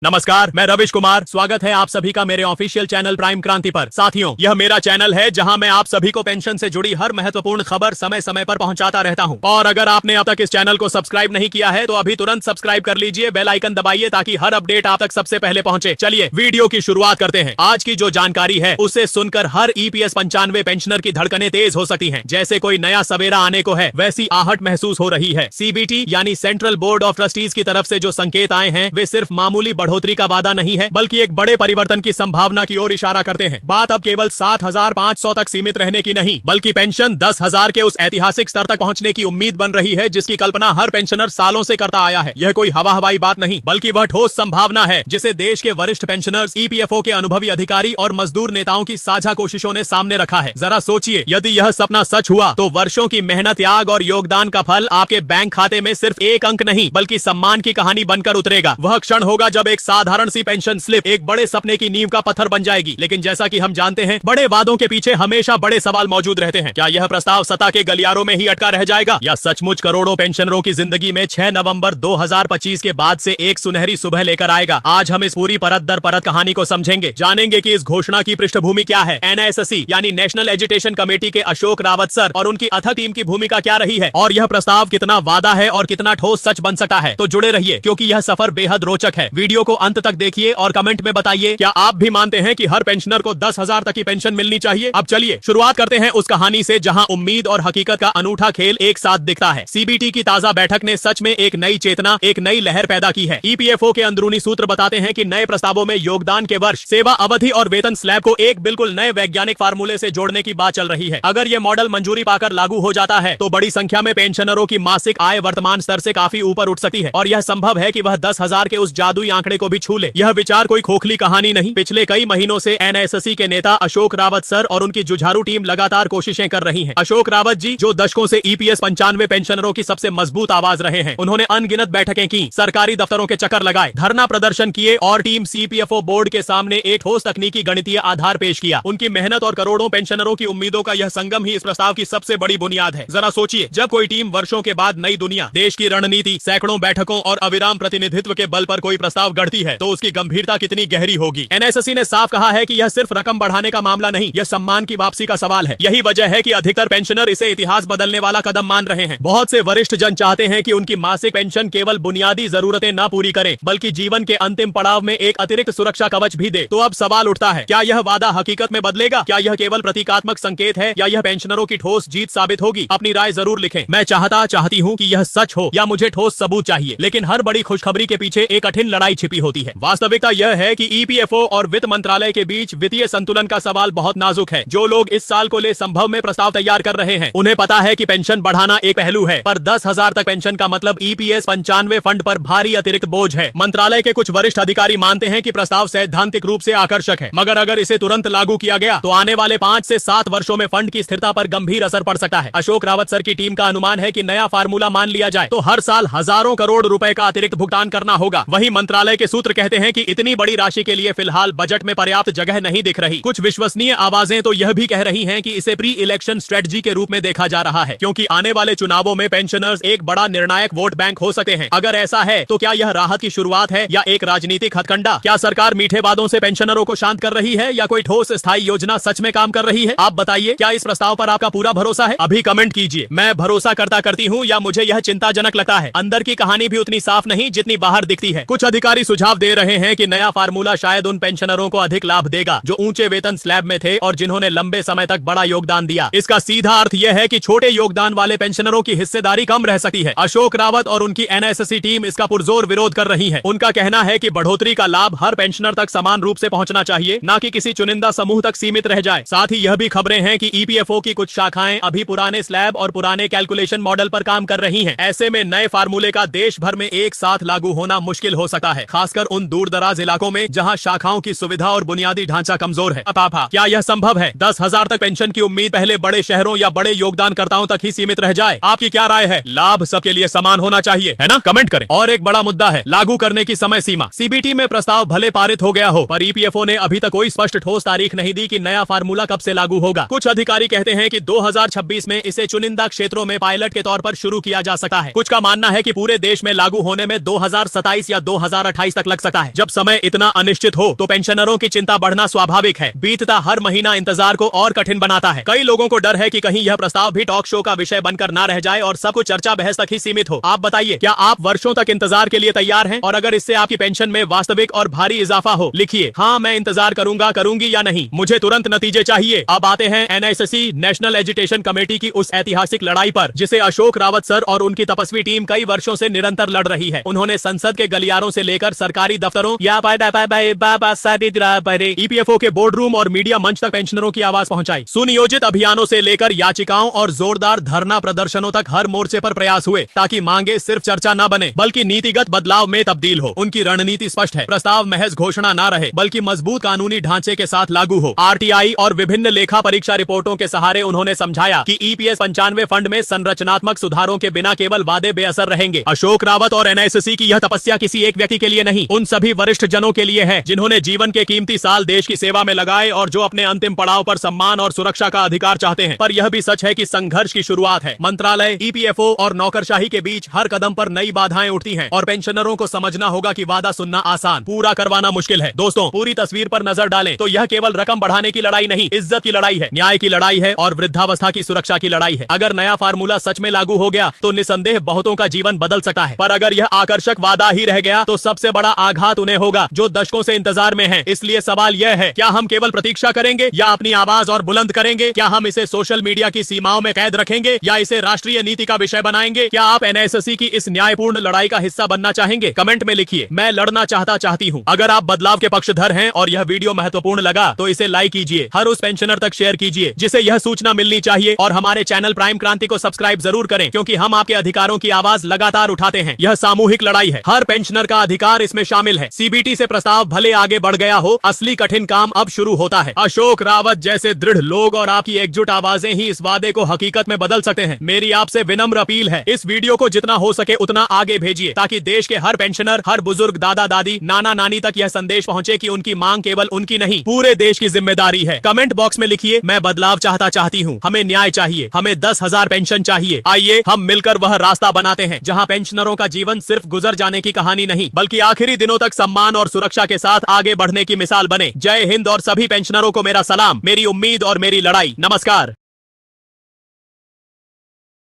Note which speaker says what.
Speaker 1: नमस्कार, मैं रविश कुमार। स्वागत है आप सभी का मेरे ऑफिशियल चैनल प्राइम क्रांति पर। साथियों, यह मेरा चैनल है जहां मैं आप सभी को पेंशन से जुड़ी हर महत्वपूर्ण खबर समय समय पर पहुंचाता रहता हूं। और अगर आपने अब तक इस चैनल को सब्सक्राइब नहीं किया है तो अभी तुरंत सब्सक्राइब कर लीजिए, बेल आइकन दबाइए ताकि हर अपडेट आप तक सबसे पहले पहुंचे। चलिए वीडियो की शुरुआत करते हैं। आज की जो जानकारी है उसे सुनकर हर EPS 95 पेंशनर की धड़कनें तेज हो सकती है। जैसे कोई नया सवेरा आने को है वैसी आहट महसूस हो रही है। CBT यानी सेंट्रल बोर्ड ऑफ ट्रस्टीज की तरफ से जो संकेत आए हैं वे सिर्फ मामूली बढ़ोतरी का वादा नहीं है बल्कि एक बड़े परिवर्तन की संभावना की ओर इशारा करते हैं। बात अब केवल 7,500 तक सीमित रहने की नहीं बल्कि पेंशन 10,000 के उस ऐतिहासिक स्तर तक पहुंचने की उम्मीद बन रही है जिसकी कल्पना हर पेंशनर सालों से करता आया है। यह कोई हवा हवाई बात नहीं बल्कि वह ठोस संभावना है जिसे देश के वरिष्ठ पेंशनर्स, EPFO के अनुभवी अधिकारी और मजदूर नेताओं की साझा कोशिशों ने सामने रखा है। जरा सोचिए, यदि यह सपना सच हुआ तो वर्षों की मेहनत, त्याग और योगदान का फल आपके बैंक खाते में सिर्फ एक अंक नहीं बल्कि सम्मान की कहानी बनकर उतरेगा। वह क्षण होगा जब एक साधारण सी पेंशन स्लिप एक बड़े सपने की नींव का पत्थर बन जाएगी। लेकिन जैसा कि हम जानते हैं, बड़े वादों के पीछे हमेशा बड़े सवाल मौजूद रहते हैं। क्या यह प्रस्ताव सत्ता के गलियारों में ही अटका रह जाएगा या सचमुच करोड़ों पेंशनरों की जिंदगी में 6 नवंबर 2025 के बाद से एक सुनहरी सुबह लेकर आएगा? आज हम इस पूरी परत दर परत कहानी को समझेंगे, जानेंगे कि इस घोषणा की पृष्ठभूमि क्या है, NISSC यानी नेशनल एजुटेशन कमेटी के अशोक रावत सर और उनकी अथक टीम की भूमिका क्या रही है, और यह प्रस्ताव कितना वादा है और कितना ठोस सच बन सकता है। तो जुड़े रहिए क्योंकि यह सफर बेहद रोचक है। वीडियो को अंत तक देखिए और कमेंट में बताइए, क्या आप भी मानते हैं कि हर पेंशनर को 10,000 तक की पेंशन मिलनी चाहिए? अब चलिए शुरुआत करते हैं उस कहानी से जहां उम्मीद और हकीकत का अनूठा खेल एक साथ दिखता है। CBT की ताजा बैठक ने सच में एक नई चेतना, एक नई लहर पैदा की है। EPFO के अंदरूनी सूत्र बताते हैं कि नए प्रस्तावों में योगदान के वर्ष, सेवा अवधि और वेतन स्लैब को एक बिल्कुल नए वैज्ञानिक फार्मूले से जोड़ने की बात चल रही है। अगर यह मॉडल मंजूरी पाकर लागू हो जाता है तो बड़ी संख्या में पेंशनरों की मासिक आय वर्तमान स्तर से काफी ऊपर उठ सकती है और यह संभव है कि वह 10,000 के उस जादुई आंकड़े को भी छू ले। यह विचार कोई खोखली कहानी नहीं। पिछले कई महीनों से NISSC के नेता अशोक रावत सर और उनकी जुझारू टीम लगातार कोशिशें कर रही हैं। अशोक रावत जी, जो दशकों से EPS 95 पेंशनरों की सबसे मजबूत आवाज रहे हैं, उन्होंने अनगिनत बैठकें की, सरकारी दफ्तरों के चक्कर लगाए, धरना प्रदर्शन किए और टीम CPFO बोर्ड के सामने एक ठोस तकनीकी गणितीय आधार पेश किया। उनकी मेहनत और करोड़ों पेंशनरों की उम्मीदों का यह संगम ही इस प्रस्ताव की सबसे बड़ी बुनियाद है। जरा सोचिए, जब कोई टीम वर्षों के बाद नई दुनिया, देश की रणनीति, सैकड़ों बैठकों और अविराम प्रतिनिधित्व के बल पर कोई प्रस्ताव गढ़ती है तो उसकी गंभीरता कितनी गहरी होगी। NISSC ने साफ कहा है कि यह सिर्फ रकम बढ़ाने का मामला नहीं, यह सम्मान की वापसी का सवाल है। यही वजह है कि अधिकतर पेंशनर इसे इतिहास बदलने वाला कदम मान रहे हैं। बहुत से वरिष्ठ जन चाहते हैं कि उनकी मासिक पेंशन केवल बुनियादी जरूरतें न पूरी करे बल्कि जीवन के अंतिम पड़ाव में एक अतिरिक्त सुरक्षा कवच भी दे। तो अब सवाल उठता है, क्या यह वादा हकीकत में बदलेगा? क्या यह केवल प्रतीकात्मक संकेत है या यह पेंशनरों की ठोस जीत साबित होगी? अपनी राय जरूर लिखें। मैं चाहती हूँ कि यह सच हो या मुझे ठोस सबूत चाहिए, लेकिन हर बड़ी खुशखबरी के पीछे एक कठिन लड़ाई छिपी होती है। वास्तविकता यह है कि EPFO और वित्त मंत्रालय के बीच वित्तीय संतुलन का सवाल बहुत नाजुक है। जो लोग इस साल को ले संभव में प्रस्ताव तैयार कर रहे हैं उन्हें पता है कि पेंशन बढ़ाना एक पहलू है, पर 10,000 तक पेंशन का मतलब EPS 95 फंड पर भारी अतिरिक्त बोझ है। मंत्रालय के कुछ वरिष्ठ अधिकारी मानते हैं कि प्रस्ताव सैद्धांतिक रूप से आकर्षक है, मगर अगर इसे तुरंत लागू किया गया तो आने वाले 5 से 7 वर्षों में फंड की स्थिरता पर गंभीर असर पड़ सकता है। अशोक रावत सर की टीम का अनुमान है कि नया फार्मूला मान लिया जाए तो हर साल हजारों करोड़ रुपए का अतिरिक्त भुगतान करना होगा। वहीं मंत्रालय के सूत्र कहते हैं कि इतनी बड़ी राशि के लिए फिलहाल बजट में पर्याप्त जगह नहीं दिख रही। कुछ विश्वसनीय आवाजें तो यह भी कह रही हैं कि इसे प्री इलेक्शन स्ट्रेटजी के रूप में देखा जा रहा है, क्योंकि आने वाले चुनावों में पेंशनर्स एक बड़ा निर्णायक वोट बैंक हो सकते हैं। अगर ऐसा है तो क्या यह राहत की शुरुआत है या एक राजनीतिक हथकंडा? क्या सरकार मीठे वादों से पेंशनरों को शांत कर रही है या कोई ठोस स्थायी योजना सच में काम कर रही है? आप बताइए, क्या इस प्रस्ताव पर आपका पूरा भरोसा है? अभी कमेंट कीजिए। मैं भरोसा करती हूँ या मुझे यह चिंताजनक लगता है। अंदर की कहानी भी उतनी साफ नहीं जितनी बाहर दिखती है। कुछ अधिकारी सुझाव दे रहे हैं कि नया फार्मूला शायद उन पेंशनरों को अधिक लाभ देगा जो ऊंचे वेतन स्लैब में थे और जिन्होंने लंबे समय तक बड़ा योगदान दिया। इसका सीधा अर्थ यह है कि छोटे योगदान वाले पेंशनरों की हिस्सेदारी कम रह सकती है। अशोक रावत और उनकी NISSC टीम इसका पुरजोर विरोध कर रही है। उनका कहना है कि बढ़ोतरी का लाभ हर पेंशनर तक समान रूप से पहुंचना चाहिए, न कि किसी चुनिंदा समूह तक सीमित रह जाए। साथ ही यह भी खबरें हैं कि EPFO की कुछ शाखाएं अभी पुराने स्लैब और पुराने कैलकुलेशन मॉडल पर काम कर रही हैं। ऐसे में नए फार्मूले का देश भर में एक साथ लागू होना मुश्किल हो सकता है, खासकर उन दूर दराज इलाकों में जहां शाखाओं की सुविधा और बुनियादी ढांचा कमजोर है। क्या यह संभव है? 10,000 तक पेंशन की उम्मीद पहले बड़े शहरों या बड़े योगदानकर्ताओं तक ही सीमित रह जाए? आपकी क्या राय है? लाभ सबके लिए समान होना चाहिए, है ना? कमेंट करें। और एक बड़ा मुद्दा है लागू करने की समय सीमा। CBT में प्रस्ताव भले पारित हो गया हो, पर EPFO ने अभी तक कोई स्पष्ट ठोस तारीख नहीं दी कि नया फार्मूला कब से लागू होगा। कुछ अधिकारी कहते हैं कि 2026 में इसे चुनिंदा क्षेत्रों में पायलट के तौर पर शुरू किया जा सकता है। कुछ का मानना है कि पूरे देश में लागू होने में 2027 या 2028 2027 तक लग सकता है। जब समय इतना अनिश्चित हो तो पेंशनरों की चिंता बढ़ना स्वाभाविक है। बीतता हर महीना इंतजार को और कठिन बनाता है। कई लोगों को डर है कि कहीं यह प्रस्ताव भी टॉक शो का विषय बनकर ना रह जाए और सब कुछ चर्चा बहस तक ही सीमित हो। आप बताइए, क्या आप वर्षों तक इंतजार के लिए तैयार हैं? और अगर इससे आपकी पेंशन में वास्तविक और भारी इजाफा हो, लिखिए हाँ मैं इंतजार करूंगा, करूंगी या नहीं, मुझे तुरंत नतीजे चाहिए। अब आते हैं एनएसएससी नेशनल एजुकेशन कमेटी की उस ऐतिहासिक लड़ाई पर जिसे अशोक रावत सर और उनकी तपस्वी टीम कई वर्षों से निरंतर लड़ रही है। उन्होंने संसद के गलियारों से लेकर सरकारी दफ्तरों या ईपीएफओ के बोर्ड रूम और मीडिया मंच तक पेंशनरों की आवाज पहुंचाई। सुनियोजित अभियानों से लेकर याचिकाओं और जोरदार धरना प्रदर्शनों तक हर मोर्चे पर प्रयास हुए ताकि मांगे सिर्फ चर्चा न बने बल्कि नीतिगत बदलाव में तब्दील हो। उनकी रणनीति स्पष्ट है, प्रस्ताव महज घोषणा न रहे बल्कि मजबूत कानूनी ढांचे के साथ लागू हो। आरटीआई और विभिन्न लेखा परीक्षा रिपोर्टों के सहारे उन्होंने समझाया कि ईपीएस 95 फंड में संरचनात्मक सुधारों के बिना केवल वादे बेअसर रहेंगे। अशोक रावत और एनएसएससी की यह तपस्या किसी एक व्यक्ति के लिए नहीं, उन सभी वरिष्ठ जनों के लिए है जिन्होंने जीवन के कीमती साल देश की सेवा में लगाए और जो अपने अंतिम पड़ाव पर सम्मान और सुरक्षा का अधिकार चाहते हैं। पर यह भी सच है कि संघर्ष की शुरुआत है। मंत्रालय, ईपीएफओ और नौकरशाही के बीच हर कदम पर नई बाधाएं उठती हैं और पेंशनरों को समझना होगा कि वादा सुनना आसान, पूरा करवाना मुश्किल है। दोस्तों, पूरी तस्वीर पर नजर डालें तो यह केवल रकम बढ़ाने की लड़ाई नहीं, इज्जत की लड़ाई है, न्याय की लड़ाई है और वृद्धावस्था की सुरक्षा की लड़ाई है। अगर नया फार्मूला सच में लागू हो गया तो निसंदेह बहुतों का जीवन बदल सकता है। पर अगर यह आकर्षक वादा ही रह गया तो सबसे बड़ा आघात उन्हें होगा जो दशकों से इंतजार में हैं। इसलिए सवाल यह है, क्या हम केवल प्रतीक्षा करेंगे या अपनी आवाज और बुलंद करेंगे? क्या हम इसे सोशल मीडिया की सीमाओं में कैद रखेंगे या इसे राष्ट्रीय नीति का विषय बनाएंगे? क्या आप एनएसएससी की इस न्यायपूर्ण लड़ाई का हिस्सा बनना चाहेंगे? कमेंट में लिखिए, मैं लड़ना चाहती हूँ। अगर आप बदलाव के पक्षधर हैं और यह वीडियो महत्वपूर्ण लगा तो इसे लाइक कीजिए, हर उस पेंशनर तक शेयर कीजिए जिसे यह सूचना मिलनी चाहिए और हमारे चैनल प्राइम क्रांति को सब्सक्राइब जरूर करें क्योंकि हम आपके अधिकारों की आवाज लगातार उठाते हैं। यह सामूहिक लड़ाई है, हर पेंशनर का अधिकार इसमें शामिल है। सीबीटी से प्रस्ताव भले आगे बढ़ गया हो, असली कठिन काम अब शुरू होता है। अशोक रावत जैसे दृढ़ लोग और आपकी एकजुट आवाजें ही इस वादे को हकीकत में बदल सकते हैं। मेरी आपसे विनम्र अपील है, इस वीडियो को जितना हो सके उतना आगे भेजिए ताकि देश के हर पेंशनर, हर बुजुर्ग, दादा दादी, नाना नानी तक यह संदेश पहुंचे कि उनकी मांग केवल उनकी नहीं, पूरे देश की जिम्मेदारी है। कमेंट बॉक्स में लिखिए, मैं बदलाव चाहती हूँ, हमें न्याय चाहिए, हमें 10,000 पेंशन चाहिए। आइए हम मिलकर वह रास्ता बनाते हैं जहाँ पेंशनरों का जीवन सिर्फ गुजर जाने की कहानी नहीं बल्कि आखिरी दिनों तक सम्मान और सुरक्षा के साथ आगे बढ़ने की मिसाल बने। जय हिंद और सभी पेंशनरों को मेरा सलाम, मेरी उम्मीद और मेरी लड़ाई। नमस्कार।